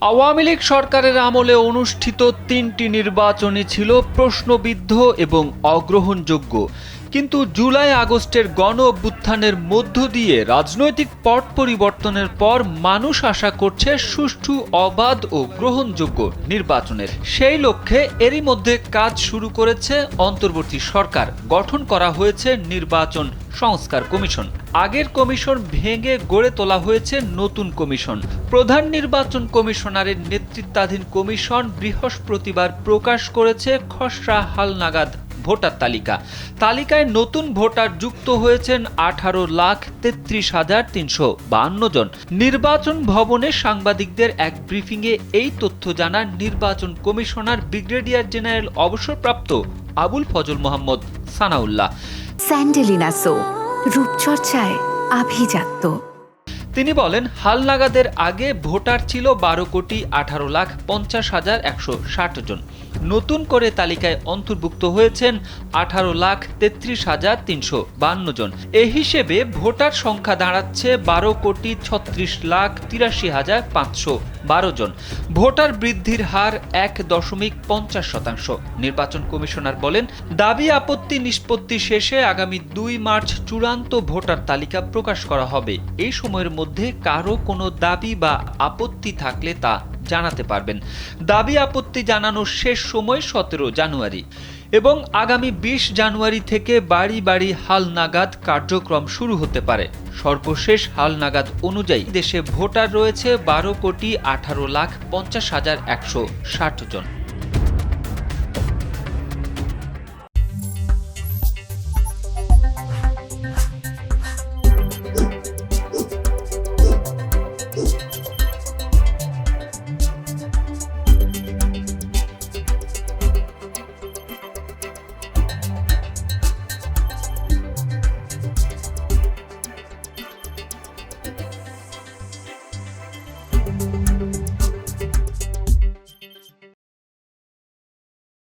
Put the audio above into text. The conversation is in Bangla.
আওয়ামী লীগ সরকারের আমলে অনুষ্ঠিত ৩টি নির্বাচনই ছিল প্রশ্নবিদ্ধ এবং অগ্রহণযোগ্য। কিন্তু জুলাই আগস্টের গণ অভ্যুত্থানের মধ্য দিয়ে রাজনৈতিক পট পরিবর্তনের পর মানুষ আশা করছে সুষ্ঠু, অবাধ ও গ্রহণযোগ্য নির্বাচনের। সেই লক্ষ্যে এরই মধ্যে কাজ শুরু করেছে অন্তর্বর্তী সরকার। গঠন করা হয়েছে নির্বাচন সংস্কার কমিশন। আগের কমিশন ভেঙে গড়ে তোলা হয়েছে নতুন কমিশন। প্রধান নির্বাচন কমিশনারের নেতৃত্বাধীন কমিশন বৃহস্পতিবার প্রকাশ করেছে খসড়া হালনাগাদ ভোটার তালিকায় নতুন ভোটার যুক্ত হয়েছেন 18,33,352 জন। নির্বাচন ভবনে সাংবাদিকদের এক ব্রিফিংয়ে এই তথ্য জানান নির্বাচন কমিশনার ব্রিগেডিয়ার জেনারেল অবসরপ্রাপ্ত আবুল ফজল মোহাম্মদ সানাউল্লাহ। স্যান্ডেলিনা সো, রূপচর্চায় আভিজাত্য। তিনি বলেন, হালনাগাদের আগে ভোটার ছিল 12,18,50,160 জন। নতুন করে তালিকায় অন্তর্ভুক্ত হয়েছেন 18,33,352 জন। এ হিসেবে ভোটার সংখ্যা দাঁড়াচ্ছে 12,83,83,512 জন। ভোটার বৃদ্ধির হার 1.50%। নির্বাচন কমিশনার বলেন, দাবি আপত্তি নিষ্পত্তি শেষে আগামী 2 মার্চ চূড়ান্ত ভোটার তালিকা প্রকাশ করা হবে। এই সময়ের মধ্যে কারো কোনো দাবি বা আপত্তি থাকলে তা জানাতে পারবেন। দাবি আপত্তি জানানোর শেষ সময় 17 জানুয়ারি এবং আগামী 20 জানুয়ারি থেকে বাড়ি বাড়ি হালনাগাদ কার্যক্রম শুরু হতে পারে। সর্বশেষ হালনাগাদ অনুযায়ী দেশে ভোটার রয়েছে 12,18,50,160 জন।